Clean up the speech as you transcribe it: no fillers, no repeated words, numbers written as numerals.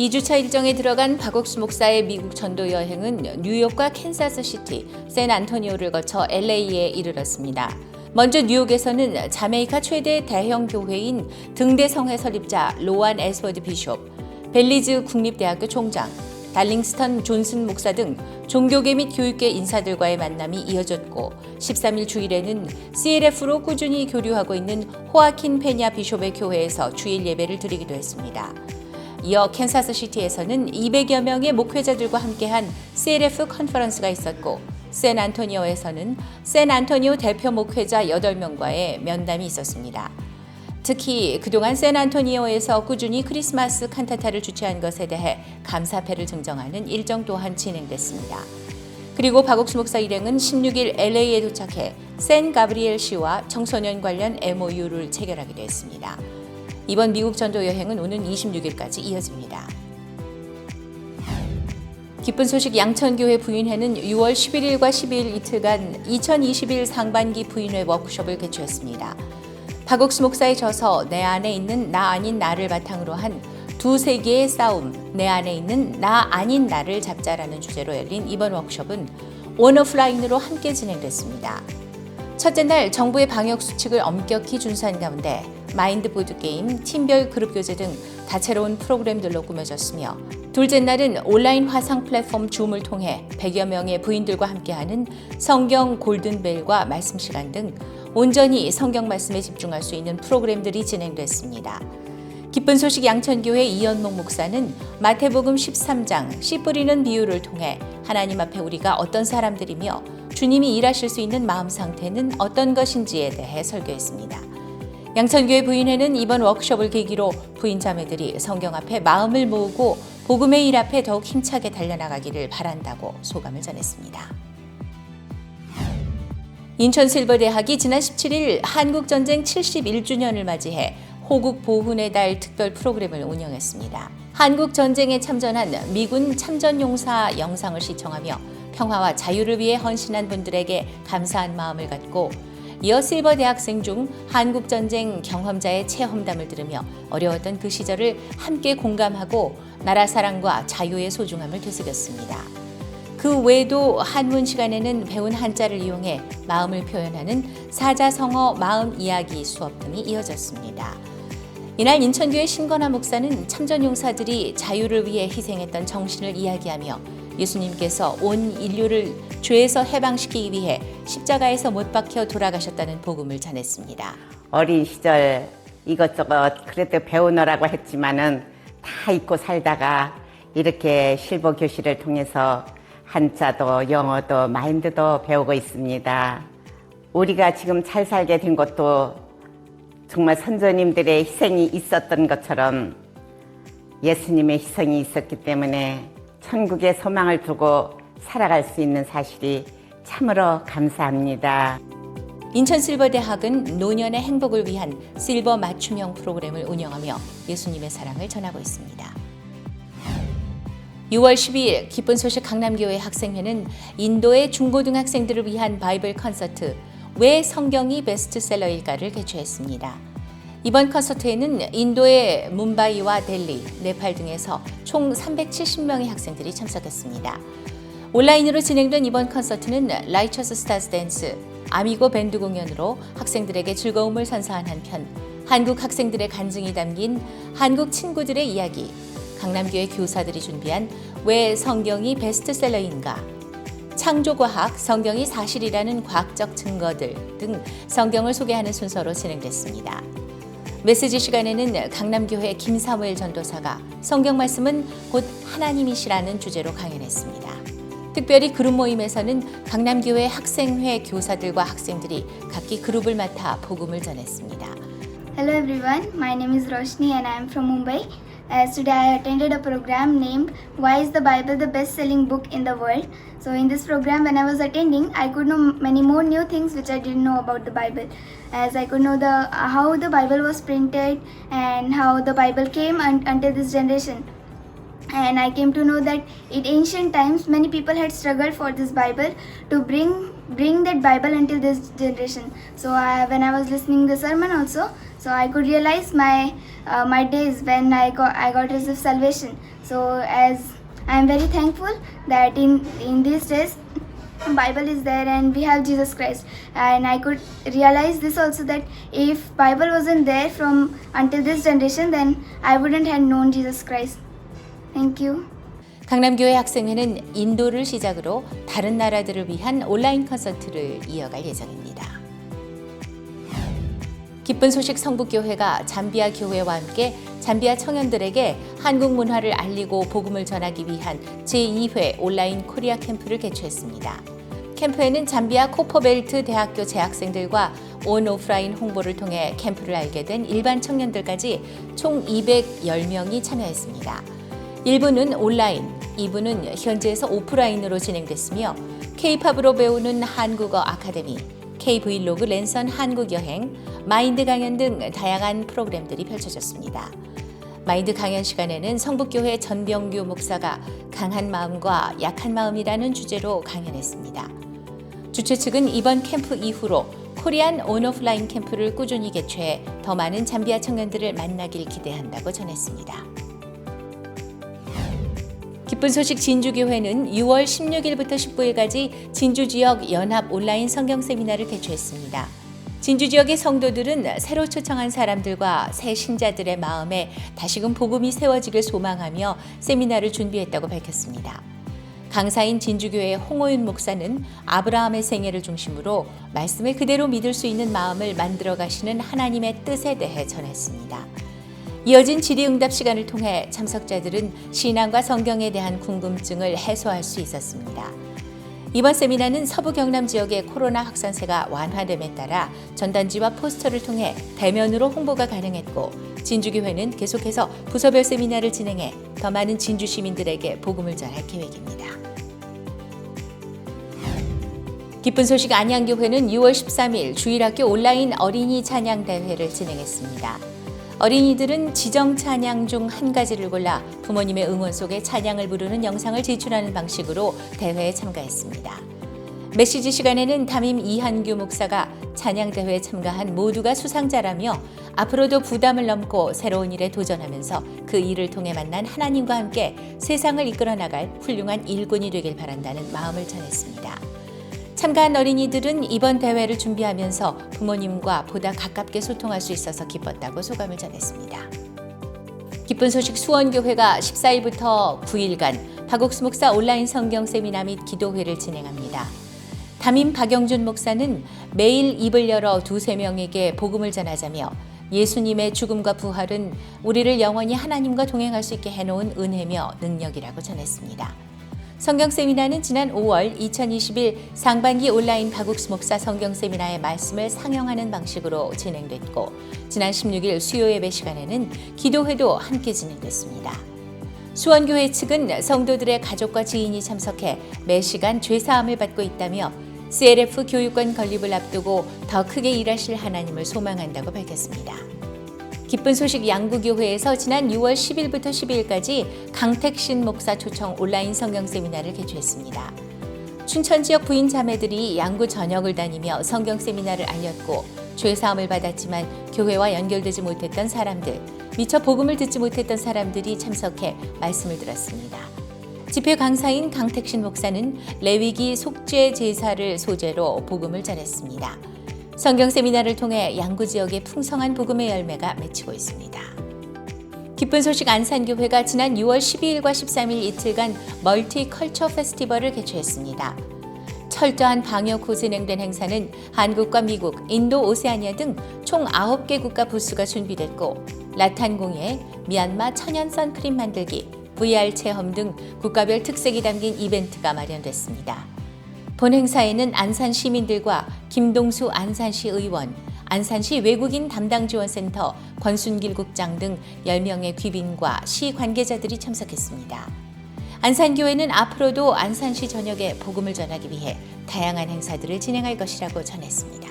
2주차 일정에 들어간 박옥수 목사의 미국 전도 여행은 뉴욕과 캔사스시티, 샌안토니오를 거쳐 LA에 이르렀습니다. 먼저 뉴욕에서는 자메이카 최대 대형 교회인 등대성회 설립자 로안 에스워드 비숍, 벨리즈 국립대학교 총장, 달링스턴 존슨 목사 등 종교계 및 교육계 인사들과의 만남이 이어졌고 13일 주일에는 CLF로 꾸준히 교류하고 있는 호아킨 페냐 비숍의 교회에서 주일 예배를 드리기도 했습니다. 이어 캔사스시티에서는 200여 명의 목회자들과 함께한 CLF 컨퍼런스가 있었고 샌안토니오에서는 샌안토니오 대표 목회자 8명과의 면담이 있었습니다. 특히 그동안 샌안토니오에서 꾸준히 크리스마스 칸타타를 주최한 것에 대해 감사패를 증정하는 일정 또한 진행됐습니다. 그리고 박옥수 목사 일행은 16일 LA에 도착해 샌 가브리엘 시와 청소년 관련 MOU를 체결하기도 했습니다. 이번 미국 전도 여행은 오는 26일까지 이어집니다. 기쁜 소식 양천교회 부인회는 6월 11일과 12일 이틀간 2021 상반기 부인회 워크숍을 개최했습니다. 박옥수 목사의 저서 내 안에 있는 나 아닌 나를 바탕으로 한 두 세계의 싸움, 내 안에 있는 나 아닌 나를 잡자라는 주제로 열린 이번 워크숍은 온오프라인으로 함께 진행됐습니다. 첫째 날 정부의 방역 수칙을 엄격히 준수한 가운데 마인드 보드게임, 팀별 그룹 교제 등 다채로운 프로그램들로 꾸며졌으며 둘째 날은 온라인 화상 플랫폼 줌을 통해 100여 명의 부인들과 함께하는 성경 골든벨과 말씀 시간 등 온전히 성경 말씀에 집중할 수 있는 프로그램들이 진행됐습니다. 기쁜 소식 양천교회 이연목 목사는 마태복음 13장 씨 뿌리는 비유를 통해 하나님 앞에 우리가 어떤 사람들이며 주님이 일하실 수 있는 마음 상태는 어떤 것인지에 대해 설교했습니다. 양천교회 부인회는 이번 워크숍을 계기로 부인 자매들이 성경 앞에 마음을 모으고 복음의 일 앞에 더욱 힘차게 달려나가기를 바란다고 소감을 전했습니다. 인천실버대학이 지난 17일 한국전쟁 71주년을 맞이해 호국 보훈의 달 특별 프로그램을 운영했습니다. 한국전쟁에 참전한 미군 참전용사 영상을 시청하며 평화와 자유를 위해 헌신한 분들에게 감사한 마음을 갖고 이어 실버 대학생 중 한국전쟁 경험자의 체험담을 들으며 어려웠던 그 시절을 함께 공감하고 나라 사랑과 자유의 소중함을 되새겼습니다. 그 외에도 한문 시간에는 배운 한자를 이용해 마음을 표현하는 사자성어 마음 이야기 수업 등이 이어졌습니다. 이날 인천교회 신건화 목사는 참전용사들이 자유를 위해 희생했던 정신을 이야기하며 예수님께서 온 인류를 죄에서 해방시키기 위해 십자가에서 못 박혀 돌아가셨다는 복음을 전했습니다. 어린 시절 이것저것 그래도 배우느라고 했지만은 다 잊고 살다가 이렇게 실버 교실을 통해서 한자도 영어도 마인드도 배우고 있습니다. 우리가 지금 잘 살게 된 것도 정말 선조님들의 희생이 있었던 것처럼 예수님의 희생이 있었기 때문에 천국의 소망을 두고 살아갈 수 있는 사실이 참으로 감사합니다. 인천실버대학은 노년의 행복을 위한 실버 맞춤형 프로그램을 운영하며 예수님의 사랑을 전하고 있습니다. 6월 12일 기쁜 소식 강남교회 학생회는 인도의 중고등학생들을 위한 바이블 콘서트 왜 성경이 베스트셀러일까를 개최했습니다. 이번 콘서트에는 인도의 뭄바이와 델리, 네팔 등에서 총 370명의 학생들이 참석했습니다. 온라인으로 진행된 이번 콘서트는 라이처스 스타즈 댄스, 아미고 밴드 공연으로 학생들에게 즐거움을 선사한 한편 한국 학생들의 간증이 담긴 한국 친구들의 이야기, 강남교회 교사들이 준비한 왜 성경이 베스트셀러인가, 창조과학, 성경이 사실이라는 과학적 증거들 등 성경을 소개하는 순서로 진행됐습니다. 메시지 시간에는 강남교회 김사무엘 전도사가 성경 말씀은 곧 하나님이시라는 주제로 강연했습니다. 특별히 그룹 모임에서는 강남교회 학생회 교사들과 학생들이 각기 그룹을 맡아 복음을 전했습니다. Hello everyone, my name is Roshni and I am from Mumbai. As today I attended a program named Why is the Bible the best-selling book in the world? So in this program when I was attending, I could know many more new things which I didn't know about the Bible. As I could know how the Bible was printed and how the Bible came until this generation. And I came to know that in ancient times many people had struggled for this Bible to bring bring that Bible until this generation. So when I was listening the sermon also, so I could realize my days when I got received salvation. So as I am very thankful that in these days Bible is there and we have Jesus Christ. And I could realize this also, that if Bible wasn't there from until this generation, then I wouldn't have known Jesus Christ. Thank you. 강남교회 학생회는 인도를 시작으로 다른 나라들을 위한 온라인 콘서트를 이어갈 예정입니다. 기쁜 소식 성북교회가 잠비아 교회와 함께 잠비아 청년들에게 한국 문화를 알리고 복음을 전하기 위한 제2회 온라인 코리아 캠프를 개최했습니다. 캠프에는 잠비아 코퍼벨트 대학교 재학생들과 온오프라인 홍보를 통해 캠프를 알게 된 일반 청년들까지 총 210명이 참여했습니다. 1부는 온라인, 2부는 현지에서 오프라인으로 진행됐으며 K-팝으로 배우는 한국어 아카데미, K-브이로그 랜선 한국 여행, 마인드 강연 등 다양한 프로그램들이 펼쳐졌습니다. 마인드 강연 시간에는 성북교회 전병규 목사가 강한 마음과 약한 마음이라는 주제로 강연했습니다. 주최 측은 이번 캠프 이후로 코리안 온오프라인 캠프를 꾸준히 개최해 더 많은 잠비아 청년들을 만나길 기대한다고 전했습니다. 기쁜 소식 진주교회는 6월 16일부터 19일까지 진주 지역 연합 온라인 성경 세미나를 개최했습니다. 진주 지역의 성도들은 새로 초청한 사람들과 새 신자들의 마음에 다시금 복음이 세워지길 소망하며 세미나를 준비했다고 밝혔습니다. 강사인 진주교회 홍호윤 목사는 아브라함의 생애를 중심으로 말씀을 그대로 믿을 수 있는 마음을 만들어 가시는 하나님의 뜻에 대해 전했습니다. 이어진 질의응답 시간을 통해 참석자들은 신앙과 성경에 대한 궁금증을 해소할 수 있었습니다. 이번 세미나는 서부 경남 지역의 코로나 확산세가 완화됨에 따라 전단지와 포스터를 통해 대면으로 홍보가 가능했고 진주교회는 계속해서 부서별 세미나를 진행해 더 많은 진주 시민들에게 복음을 전할 계획입니다. 기쁜 소식 안양교회는 6월 13일 주일학교 온라인 어린이 찬양 대회를 진행했습니다. 어린이들은 지정 찬양 중 한 가지를 골라 부모님의 응원 속에 찬양을 부르는 영상을 제출하는 방식으로 대회에 참가했습니다. 메시지 시간에는 담임 이한규 목사가 찬양 대회에 참가한 모두가 수상자라며 앞으로도 부담을 넘고 새로운 일에 도전하면서 그 일을 통해 만난 하나님과 함께 세상을 이끌어 나갈 훌륭한 일꾼이 되길 바란다는 마음을 전했습니다. 참가한 어린이들은 이번 대회를 준비하면서 부모님과 보다 가깝게 소통할 수 있어서 기뻤다고 소감을 전했습니다. 기쁜 소식 수원교회가 14일부터 9일간 박옥수 목사 온라인 성경 세미나 및 기도회를 진행합니다. 담임 박영준 목사는 매일 입을 열어 2-3명에게 복음을 전하자며 예수님의 죽음과 부활은 우리를 영원히 하나님과 동행할 수 있게 해놓은 은혜며 능력이라고 전했습니다. 성경 세미나는 지난 5월 2021 상반기 온라인 박옥수 목사 성경 세미나의 말씀을 상영하는 방식으로 진행됐고 지난 16일 수요 예배 시간에는 기도회도 함께 진행됐습니다. 수원교회 측은 성도들의 가족과 지인이 참석해 매 시간 죄사함을 받고 있다며 CLF 교육권 건립을 앞두고 더 크게 일하실 하나님을 소망한다고 밝혔습니다. 기쁜 소식 양구교회에서 지난 6월 10일부터 12일까지 강택신 목사 초청 온라인 성경 세미나를 개최했습니다. 춘천 지역 부인 자매들이 양구 전역을 다니며 성경 세미나를 알렸고 죄사함을 받았지만 교회와 연결되지 못했던 사람들, 미처 복음을 듣지 못했던 사람들이 참석해 말씀을 들었습니다. 집회 강사인 강택신 목사는 레위기 속죄 제사를 소재로 복음을 전했습니다. 성경 세미나를 통해 양구 지역의 풍성한 복음의 열매가 맺히고 있습니다. 기쁜 소식 안산교회가 지난 6월 12일과 13일 이틀간 멀티컬처 페스티벌을 개최했습니다. 철저한 방역 후 진행된 행사는 한국과 미국, 인도, 오세아니아 등 총 9개 국가 부스가 준비됐고 라탄 공예, 미얀마 천연 선크림 만들기, VR 체험 등 국가별 특색이 담긴 이벤트가 마련됐습니다. 본 행사에는 안산 시민들과 김동수 안산시 의원, 안산시 외국인 담당지원센터 권순길 국장 등 10명의 귀빈과 시 관계자들이 참석했습니다. 안산교회는 앞으로도 안산시 전역에 복음을 전하기 위해 다양한 행사들을 진행할 것이라고 전했습니다.